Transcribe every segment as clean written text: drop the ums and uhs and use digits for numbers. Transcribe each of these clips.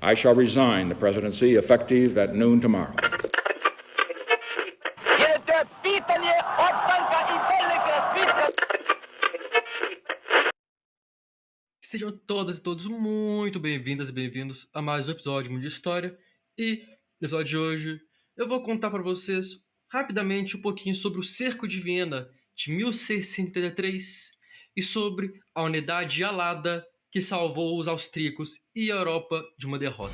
I shall resign the presidency effective at noon tomorrow. Sejam todas e todos muito bem-vindas e bem-vindos a mais um episódio de Mundo de História. E no episódio de hoje eu vou contar para vocês rapidamente um pouquinho sobre o Cerco de Viena de 1683 e sobre a unidade alada que salvou os austríacos e a Europa de uma derrota.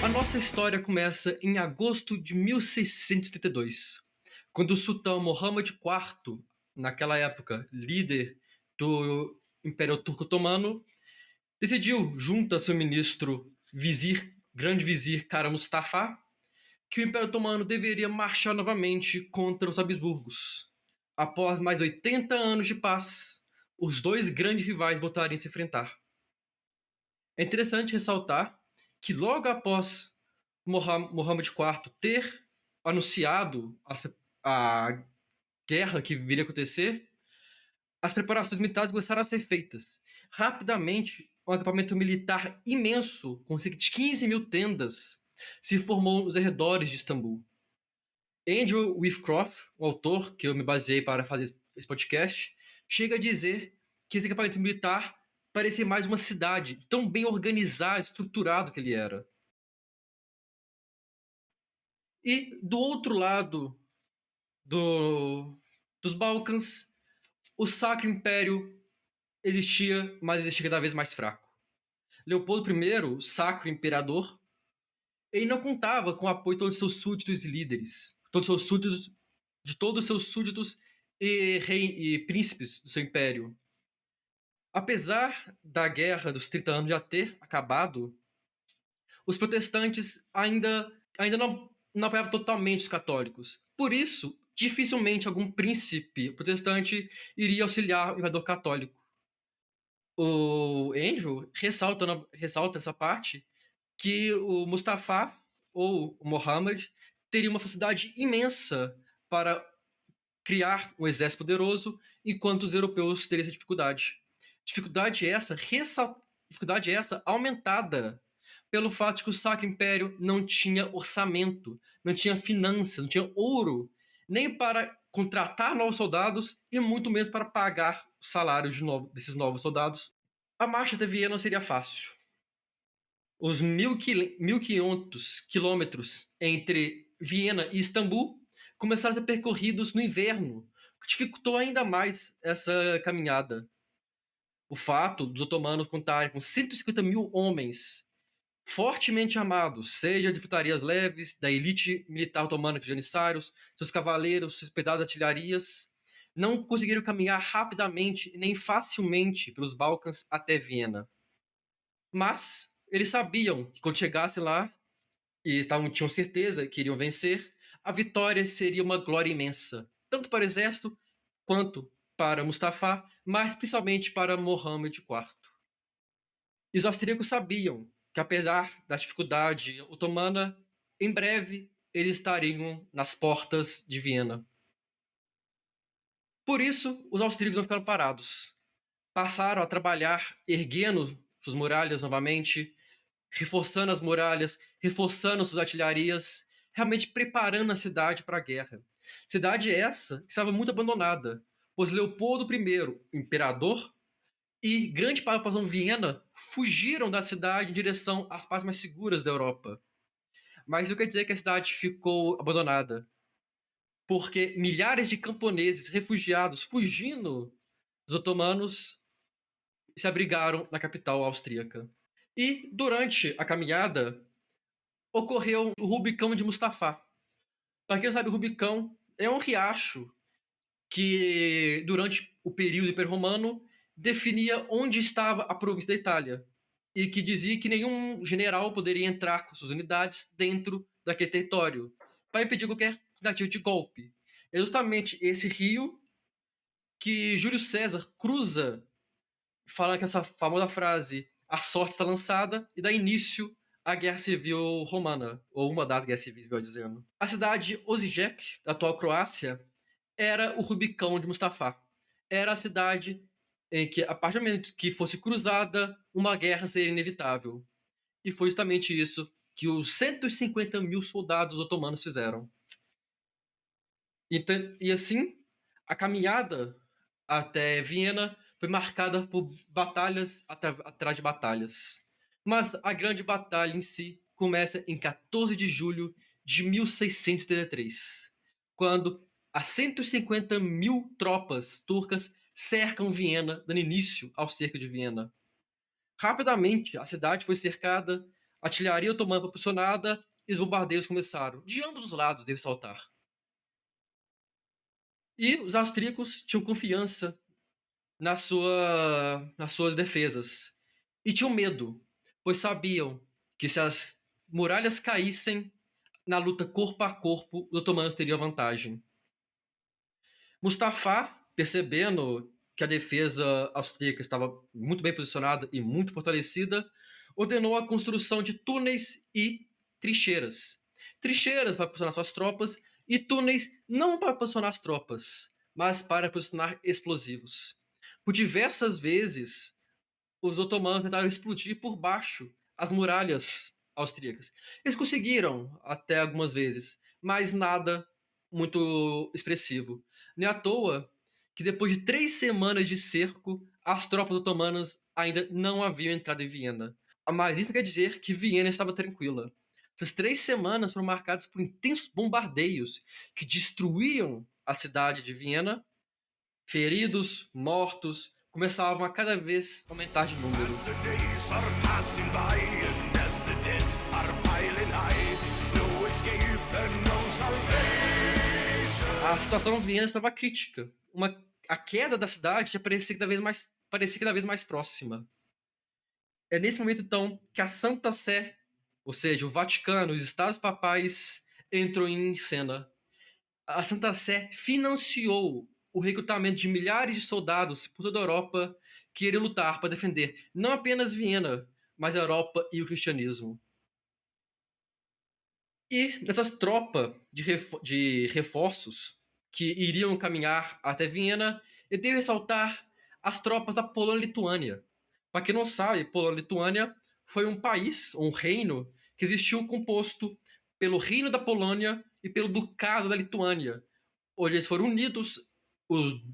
A nossa história começa em agosto de 1682, quando o sultão Mohammed IV, naquela época líder do Império Turco-Otomano, decidiu, junto a seu ministro grande vizir Kara Mustafa, que o Império Otomano deveria marchar novamente contra os Habsburgos. Após mais 80 anos de paz, os dois grandes rivais voltariam a se enfrentar. É interessante ressaltar que logo após Mohammed IV ter anunciado a guerra que viria a acontecer, as preparações militares começaram a ser feitas. Rapidamente, um acampamento militar imenso, com cerca de 15 mil tendas, se formou nos arredores de Istambul. Andrew Whitcroft, o autor que eu me baseei para fazer esse podcast, chega a dizer que esse acampamento militar parecia mais uma cidade, tão bem organizado, estruturado que ele era. E do outro lado dos Balcãs, o Sacro Império existia, mas existia cada vez mais fraco. Leopoldo I, o Sacro Imperador, ele não contava com o apoio de todos os seus súditos e líderes, de todos os seus súditos e príncipes do seu império. Apesar da Guerra dos 30 anos já ter acabado, os protestantes ainda não apoiavam totalmente os católicos. Por isso, dificilmente algum príncipe protestante iria auxiliar o imperador católico. O Andrew ressalta essa parte que o Mustafa ou o Mohammed teria uma facilidade imensa para criar um exército poderoso, enquanto os europeus teriam essa dificuldade. Dificuldade essa aumentada pelo fato de que o Sacro Império não tinha orçamento, não tinha finanças, não tinha ouro, nem para contratar novos soldados e muito menos para pagar os salários desses novos soldados. A marcha até Viena não seria fácil. Os 1.500 quilômetros entre Viena e Istambul começaram a ser percorridos no inverno, o que dificultou ainda mais essa caminhada. O fato dos otomanos contarem com 150 mil homens fortemente armados, seja de infantarias leves, da elite militar otomana, de janissários, seus cavaleiros, suas pesadas artilharias, não conseguiram caminhar rapidamente nem facilmente pelos Balcãs até Viena. Mas eles sabiam que quando chegasse lá, e tinham certeza que iriam vencer, a vitória seria uma glória imensa, tanto para o exército quanto para Mustafa, mas principalmente para Mohammed IV. E os austríacos sabiam que, apesar da dificuldade otomana, em breve eles estariam nas portas de Viena. Por isso, os austríacos não ficaram parados. Passaram a trabalhar erguendo suas muralhas novamente, reforçando as muralhas, reforçando suas artilharias, realmente preparando a cidade para a guerra. Cidade essa que estava muito abandonada, pois Leopoldo I, imperador, e grande parte da população Viena fugiram da cidade em direção às partes mais seguras da Europa. Mas isso quer dizer que a cidade ficou abandonada, porque milhares de camponeses refugiados fugindo dos otomanos se abrigaram na capital austríaca. E durante a caminhada ocorreu o Rubicão de Mustafa. Para quem não sabe, o Rubicão é um riacho que, durante o período Império Romano, definia onde estava a província da Itália e que dizia que nenhum general poderia entrar com suas unidades dentro daquele território para impedir qualquer tentativa de golpe. É justamente esse rio que Júlio César cruza, falando com essa famosa frase: a sorte está lançada, e dá início à Guerra Civil Romana, ou uma das guerras civis, melhor dizendo. A cidade Osijek, da atual Croácia, era o Rubicão de Mustafá. Era a cidade em que, a partir do momento que fosse cruzada, uma guerra seria inevitável. E foi justamente isso que os 150 mil soldados otomanos fizeram. E assim, a caminhada até Viena foi marcada por batalhas atrás de batalhas. Mas a grande batalha em si começa em 14 de julho de 1683, quando as 150 mil tropas turcas cercam Viena, dando início ao cerco de Viena. Rapidamente, a cidade foi cercada, a artilharia otomana foi posicionada e os bombardeios começaram, de ambos os lados, devo saltar. E os austríacos tinham confiança nas suas defesas. E tinham medo, pois sabiam que se as muralhas caíssem na luta corpo a corpo, os otomanos teriam vantagem. Mustafa, percebendo que a defesa austríaca estava muito bem posicionada e muito fortalecida, ordenou a construção de túneis e trincheiras. Trincheiras para posicionar suas tropas e túneis não para posicionar as tropas, mas para posicionar explosivos. Por diversas vezes, os otomanos tentaram explodir por baixo as muralhas austríacas. Eles conseguiram até algumas vezes, mas nada muito expressivo. Não é à toa que depois de 3 semanas de cerco, as tropas otomanas ainda não haviam entrado em Viena. Mas isso não quer dizer que Viena estava tranquila. Essas 3 semanas foram marcadas por intensos bombardeios que destruíam a cidade de Viena. Feridos, mortos, começavam a cada vez aumentar de número. A situação em Viena estava crítica. A queda da cidade já parecia cada vez mais próxima. É nesse momento, então, que a Santa Sé, ou seja, o Vaticano, os Estados Papais, entram em cena. A Santa Sé financiou o recrutamento de milhares de soldados por toda a Europa que iriam lutar para defender não apenas Viena, mas a Europa e o cristianismo. E nessas tropas de reforços que iriam caminhar até Viena, eu devo ressaltar as tropas da Polônia-Lituânia. Para quem não sabe, Polônia-Lituânia foi um país, um reino, que existiu composto pelo Reino da Polônia e pelo Ducado da Lituânia, onde eles foram unidos,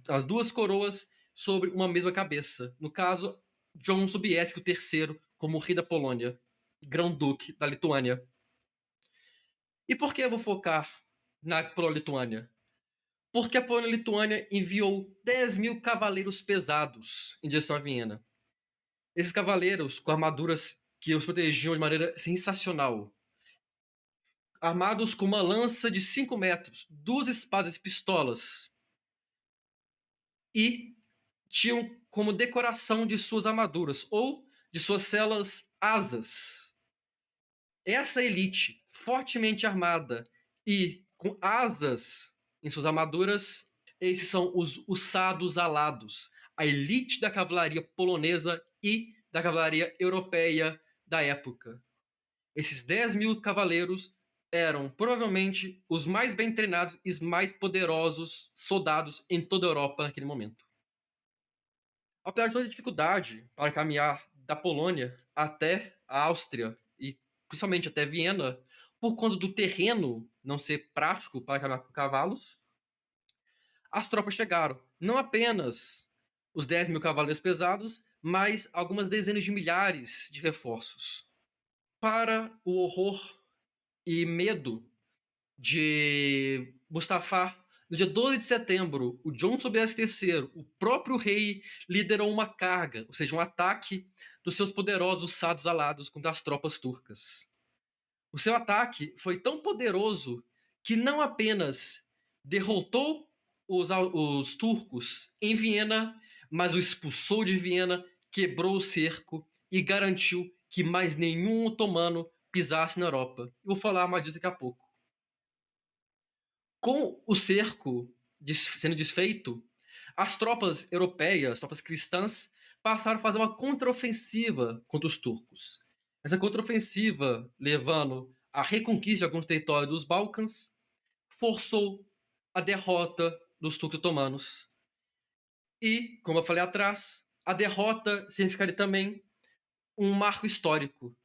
as duas coroas, sobre uma mesma cabeça. No caso, John Sobieski III como rei da Polônia, grão-duque da Lituânia. E por que eu vou focar na Polônia-Lituânia? Porque a Polônia-Lituânia enviou 10 mil cavaleiros pesados em direção a Viena. Esses cavaleiros, com armaduras que os protegiam de maneira sensacional, armados com uma lança de 5 metros, 2 espadas e pistolas, e tinham como decoração de suas armaduras ou de suas celas asas. Essa elite, fortemente armada e com asas em suas armaduras, esses são os Ussados Alados, a elite da cavalaria polonesa e da cavalaria europeia da época. Esses 10 mil cavaleiros eram provavelmente os mais bem treinados e mais poderosos soldados em toda a Europa naquele momento. Apesar de toda a dificuldade para caminhar da Polônia até a Áustria e principalmente até Viena, por conta do terreno não ser prático para caminhar com cavalos, as tropas chegaram. Não apenas os 10 mil cavaleiros pesados, mas algumas dezenas de milhares de reforços. Para o horror e medo de Mustafa, no dia 12 de setembro, o John Sobieski III, o próprio rei, liderou uma carga, ou seja, um ataque dos seus poderosos Sados Alados contra as tropas turcas. O seu ataque foi tão poderoso que não apenas derrotou os turcos em Viena, mas o expulsou de Viena, quebrou o cerco e garantiu que mais nenhum otomano pisasse na Europa. Eu vou falar mais disso daqui a pouco. Com o cerco sendo desfeito, as tropas europeias, as tropas cristãs, passaram a fazer uma contraofensiva contra os turcos. Essa contraofensiva, levando à reconquista de alguns territórios dos Balcãs, forçou a derrota dos turcos otomanos. E, como eu falei atrás, a derrota significaria também um marco histórico,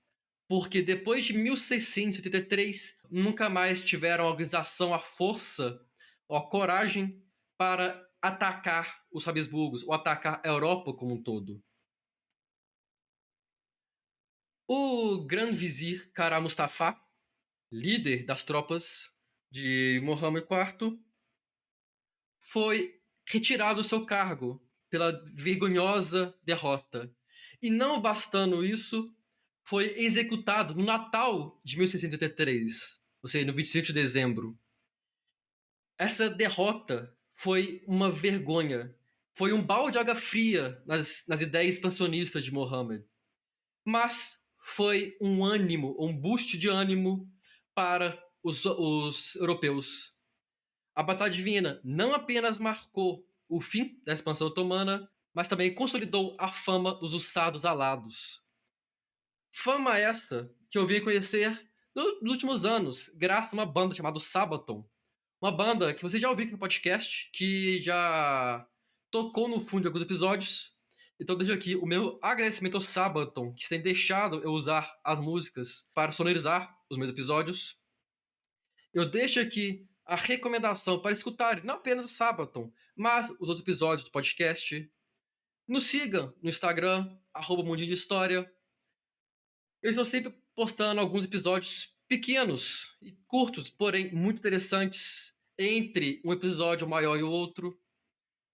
porque depois de 1683 nunca mais tiveram a organização, a força ou a coragem para atacar os Habsburgos ou atacar a Europa como um todo. O grande vizir Kara Mustafa, líder das tropas de Muhammad IV, foi retirado do seu cargo pela vergonhosa derrota. E não bastando isso, foi executado no Natal de 1683, ou seja, no 25 de dezembro. Essa derrota foi uma vergonha. Foi um balde de água fria nas ideias expansionistas de Muhammad. Mas foi um ânimo, um boost de ânimo para os europeus. A Batalha de Viena não apenas marcou o fim da expansão otomana, mas também consolidou a fama dos Hussados Alados. Fama essa que eu vim conhecer nos últimos anos, graças a uma banda chamada Sabaton. Uma banda que você já ouviu aqui no podcast, que já tocou no fundo de alguns episódios. Então deixo aqui o meu agradecimento ao Sabaton, que tem deixado eu usar as músicas para sonorizar os meus episódios. Eu deixo aqui a recomendação para escutar não apenas o Sabaton, mas os outros episódios do podcast. Nos sigam no Instagram, @mundinho de história. Eu estou sempre postando alguns episódios pequenos e curtos, porém muito interessantes, entre um episódio maior e o outro.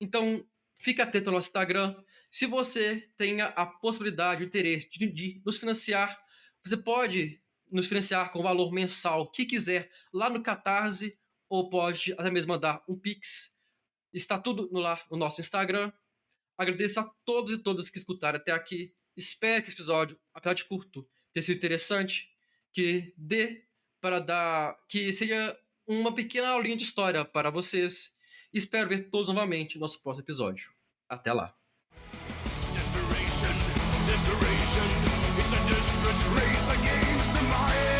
Então, fique atento ao nosso Instagram. Se você tenha a possibilidade, o interesse de nos financiar, você pode nos financiar com o valor mensal que quiser lá no Catarse, ou pode até mesmo mandar um Pix. Está tudo lá no nosso Instagram. Agradeço a todos e todas que escutaram até aqui. Espero que esse episódio, apesar de curto, tenha sido interessante, que seja uma pequena aulinha de história para vocês. Espero ver todos novamente no nosso próximo episódio. Até lá. Desperation, it's a desperate race against the mind.